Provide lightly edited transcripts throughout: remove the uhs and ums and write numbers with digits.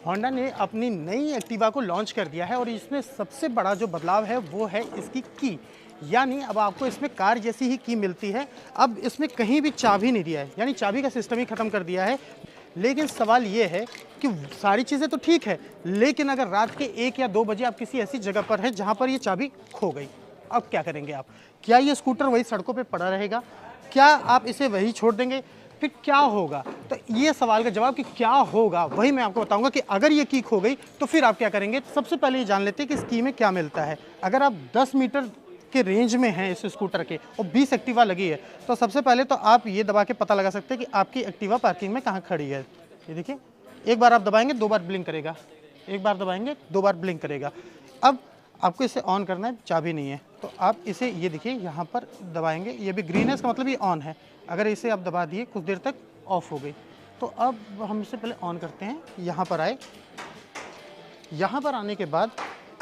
Honda ने अपनी नई एक्टिवा को लॉन्च कर दिया है और इसमें सबसे बड़ा जो बदलाव है वो है इसकी की। यानी अब आपको इसमें कार जैसी ही की मिलती है। अब इसमें कहीं भी चाबी नहीं दिया है, यानी चाबी का सिस्टम ही ख़त्म कर दिया है। लेकिन सवाल ये है कि सारी चीज़ें तो ठीक है, लेकिन अगर रात के 1 या 2 बजे आप किसी ऐसी जगह पर हैं जहाँ पर ये चाबी खो गई, अब क्या करेंगे आप? क्या ये स्कूटर वही सड़कों पे पड़ा रहेगा? क्या आप इसे वही छोड़ देंगे? फिर क्या होगा? तो ये सवाल का जवाब कि क्या होगा वही मैं आपको बताऊंगा कि अगर ये की खो गई तो फिर आप क्या करेंगे। सबसे पहले ये जान लेते हैं कि इस की में क्या मिलता है। अगर आप 10 मीटर के रेंज में हैं इस स्कूटर के और 20 एक्टिवा लगी है, तो सबसे पहले तो आप ये दबा के पता लगा सकते हैं कि आपकी एक्टिवा पार्किंग में कहाँ खड़ी है। ये देखिए, एक बार आप दबाएंगे 2 बार ब्लिंक करेगा, एक बार दबाएंगे 2 बार ब्लिंक करेगा। अब आपको इसे ऑन करना है, चाबी नहीं है तो आप इसे ये देखिए यहाँ पर दबाएंगे, ये भी ग्रीन है, इसका मतलब ये ऑन है। अगर इसे आप दबा दिए कुछ देर तक ऑफ हो गई। तो अब हम इसे पहले ऑन करते हैं। यहाँ पर आए, यहाँ पर आने के बाद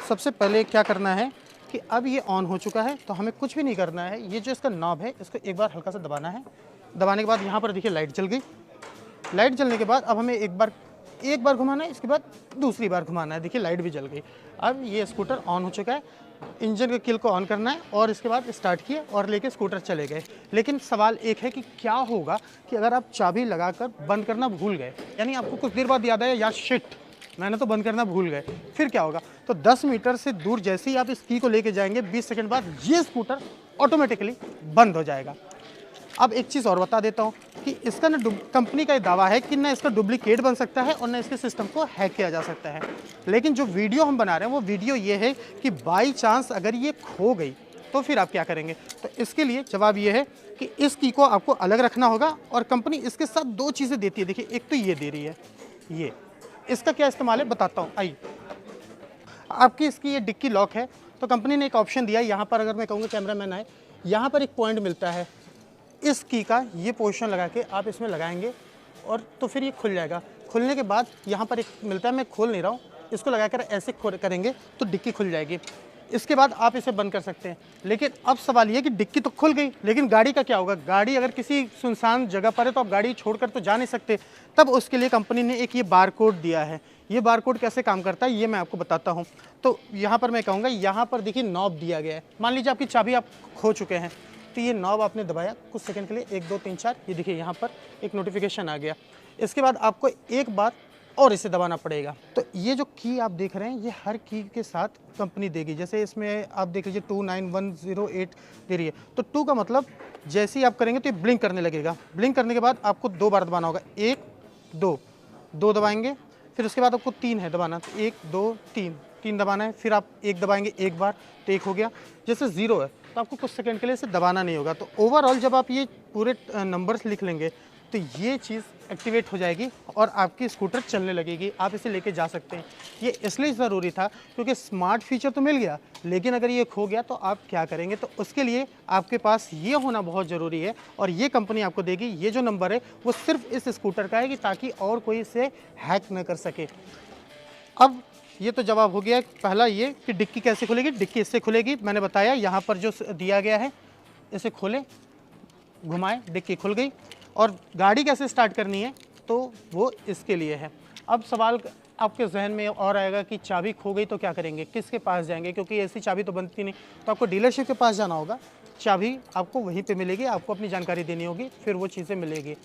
सबसे पहले क्या करना है कि अब ये ऑन हो चुका है तो हमें कुछ भी नहीं करना है। ये जो इसका नॉब है इसको एक बार हल्का सा दबाना है। दबाने के बाद यहाँ पर देखिए लाइट जल गई। लाइट जलने के बाद अब हमें एक बार घुमाना है, इसके बाद दूसरी बार घुमाना है। देखिए लाइट भी जल गई। अब ये स्कूटर ऑन हो चुका है। इंजन के किल को ऑन करना है और इसके बाद स्टार्ट किए और लेके स्कूटर चले गए। लेकिन सवाल एक है कि क्या होगा कि अगर आप चाबी लगाकर बंद करना भूल गए, यानी आपको कुछ देर बाद याद आया यार शिट मैंने तो बंद करना भूल गए, फिर क्या होगा? तो 10 मीटर से दूर जैसे ही आप इस की को लेके जाएंगे 20 सेकंड बाद ये स्कूटर ऑटोमेटिकली बंद हो जाएगा। अब एक चीज़ और बता देता हूँ कि इसका ना कंपनी का ये दावा है कि ना इसका डुप्लीकेट बन सकता है और ना इसके सिस्टम को हैक किया जा सकता है। लेकिन जो वीडियो हम बना रहे हैं वो वीडियो ये है कि बाई चांस अगर ये खो गई तो फिर आप क्या करेंगे। तो इसके लिए जवाब ये है कि इस की को आपको अलग रखना होगा और कंपनी इसके साथ 2 चीज़ें देती है। देखिए, एक तो ये दे रही है, ये इसका क्या इस्तेमाल है बताता हूँ। आइए, आपकी इसकी ये डिक्की लॉक है तो कंपनी ने एक ऑप्शन दिया है। यहाँ पर अगर मैं कहूँगा कैमरामैन आए, यहाँ पर एक पॉइंट मिलता है, इस की का ये पोजीशन लगा के आप इसमें लगाएंगे और तो फिर ये खुल जाएगा। खुलने के बाद यहाँ पर एक मिलता है, मैं खोल नहीं रहा हूँ, इसको लगाकर ऐसे करेंगे तो डिक्की खुल जाएगी। इसके बाद आप इसे बंद कर सकते हैं। लेकिन अब सवाल ये कि डिक्की तो खुल गई, लेकिन गाड़ी का क्या होगा? गाड़ी अगर किसी सुनसान जगह पर है तो आप गाड़ी छोड़कर तो जा नहीं सकते। तब उसके लिए कंपनी ने एक ये बार कोड दिया है। ये बार कोड कैसे काम करता है ये मैं आपको बताता हूँ। तो यहाँ पर मैं कहूँगा, यहाँ पर देखिए नॉब दिया गया है। मान लीजिए आपकी चाबी आप खो चुके हैं तो ये नॉब आपने दबाया कुछ सेकंड के लिए, 1 2 3 4, ये देखिए यहाँ पर एक नोटिफिकेशन आ गया। इसके बाद आपको एक बार और इसे दबाना पड़ेगा। तो ये जो की आप देख रहे हैं ये हर की के साथ कंपनी देगी। जैसे इसमें आप देख लीजिए 29108 दे रही है, तो 2 का मतलब जैसे ही आप करेंगे तो ये ब्लिंक करने लगेगा। ब्लिंक करने के बाद आपको 2 बार दबाना होगा, 1 2 2 दबाएंगे, फिर उसके बाद आपको 3 है दबाना, तो 1 2 3 दबाना है। फिर आप 1 दबाएंगे एक बार तो 1 हो गया। जैसे 0 है तो आपको कुछ सेकंड के लिए इसे दबाना नहीं होगा। तो ओवरऑल जब आप ये पूरे नंबर्स लिख लेंगे तो ये चीज़ एक्टिवेट हो जाएगी और आपकी स्कूटर चलने लगेगी, आप इसे लेके जा सकते हैं। ये इसलिए ज़रूरी था क्योंकि स्मार्ट फीचर तो मिल गया, लेकिन अगर ये खो गया तो आप क्या करेंगे? तो उसके लिए आपके पास ये होना बहुत ज़रूरी है और ये कंपनी आपको देगी। ये जो नंबर है वो सिर्फ इस स्कूटर का है कि ताकि और कोई इसे हैक न कर सके। अब ये तो जवाब हो गया पहला, ये कि डिक्की कैसे खुलेगी। डिक्की इससे खुलेगी, मैंने बताया यहाँ पर जो दिया गया है, इसे खोलें, घुमाएं, डिक्की खुल गई। और गाड़ी कैसे स्टार्ट करनी है तो वो इसके लिए है। अब सवाल आपके जहन में और आएगा कि चाबी खो गई तो क्या करेंगे, किसके पास जाएंगे? क्योंकि ऐसी चाबी तो बनती नहीं, तो आपको डीलरशिप के पास जाना होगा। चाबी आपको वहीं पे मिलेगी, आपको अपनी जानकारी देनी होगी, फिर वो चीज़ें मिलेगी।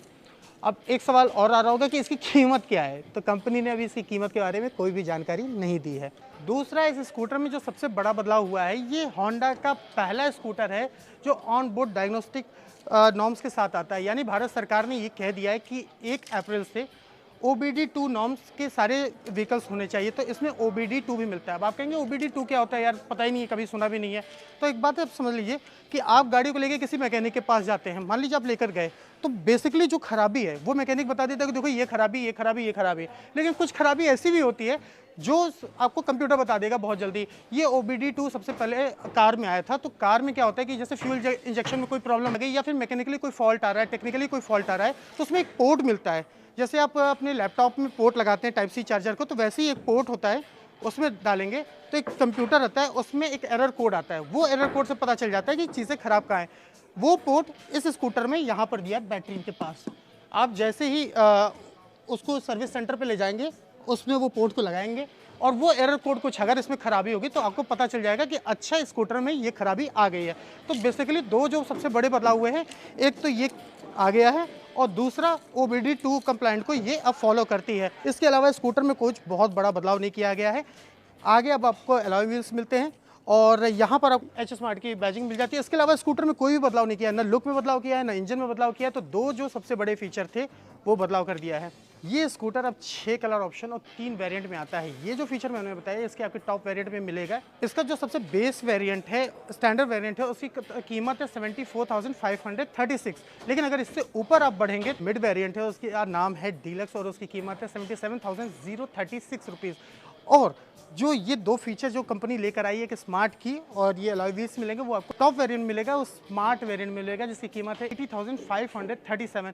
अब एक सवाल और आ रहा होगा कि इसकी कीमत क्या है, तो कंपनी ने अभी इसकी कीमत के बारे में कोई भी जानकारी नहीं दी है। दूसरा, इस स्कूटर में जो सबसे बड़ा बदलाव हुआ है, ये होंडा का पहला स्कूटर है जो ऑन बोर्ड डायग्नोस्टिक नॉर्म्स के साथ आता है। यानी भारत सरकार ने ये कह दिया है कि 1 अप्रैल से OBD2 नॉर्म्स के सारे व्हीकल्स होने चाहिए। तो इसमें OBD2 भी मिलता है। अब आप कहेंगे OBD2 क्या होता है यार, पता ही नहीं है, कभी सुना भी नहीं है। तो एक बात आप समझ लीजिए कि आप गाड़ी को लेके किसी मैकेनिक के पास जाते हैं, मान लीजिए आप लेकर गए, तो बेसिकली जो खराबी है वो मैकेनिक बता देता है कि देखो ये खराबी, ये खराबी, ये खराबी। लेकिन कुछ खराबी ऐसी भी होती है जो आपको कंप्यूटर बता देगा बहुत जल्दी। ये OBD2 सबसे पहले कार में आया था। तो कार में क्या होता है कि जैसे फ्यूल इंजेक्शन में कोई प्रॉब्लम आ गई या फिर मैकेनिकली कोई फॉल्ट आ रहा है, टेक्निकली कोई फॉल्ट आ रहा है, तो उसमें एक पोर्ट मिलता है। जैसे आप अपने लैपटॉप में पोर्ट लगाते हैं टाइप सी चार्जर को, तो वैसे ही एक पोर्ट होता है, उसमें डालेंगे तो एक कंप्यूटर आता है, उसमें एक एरर कोड आता है। वो एरर कोड से पता चल जाता है कि चीज़ें खराब कहाँ हैं। वो पोर्ट इस स्कूटर में यहाँ पर दिया है बैटरी के पास। आप जैसे ही उसको सर्विस सेंटर पे ले जाएंगे उसमें वो पोर्ट को लगाएंगे और वो एरर कोड कुछ अगर इसमें खराबी होगी तो आपको पता चल जाएगा कि अच्छा स्कूटर में ये खराबी आ गई है। तो बेसिकली दो जो सबसे बड़े बदलाव हुए हैं, एक तो ये आ गया है और दूसरा OBD2 कंप्लाइंट को ये अब फॉलो करती है। इसके अलावा स्कूटर में कुछ बहुत बड़ा बदलाव नहीं किया गया है। आगे अब आपको एलॉय व्हील्स मिलते हैं और यहाँ पर आपको एच स्मार्ट की बैजिंग मिल जाती है। इसके अलावा स्कूटर में कोई भी बदलाव नहीं किया है, ना लुक में बदलाव किया है, ना इंजन में बदलाव किया है। तो दो जो सबसे बड़े फीचर थे वो बदलाव कर दिया है। ये स्कूटर अब 6 कलर ऑप्शन और 3 वेरिएंट में आता है। ये जो फीचर मैंने बताया इसके आपके टॉप वेरिएंट में मिलेगा। इसका जो सबसे बेस वेरिएंट है, स्टैंडर्ड वेरिएंट है, उसकी कीमत है 74,536। लेकिन अगर इससे ऊपर आप बढ़ेंगे, मिड वेरिएंट है, उसकी नाम है डीलक्स और उसकी कीमत है 77,036 रुपीज़। और जो ये दो फीचर जो कंपनी लेकर आई है कि स्मार्ट की और ये अलॉय व्हील्स मिलेंगे, वो आपको टॉप वेरिएंट मिलेगा, वो स्मार्ट वेरिएंट मिलेगा जिसकी कीमत है 80,537।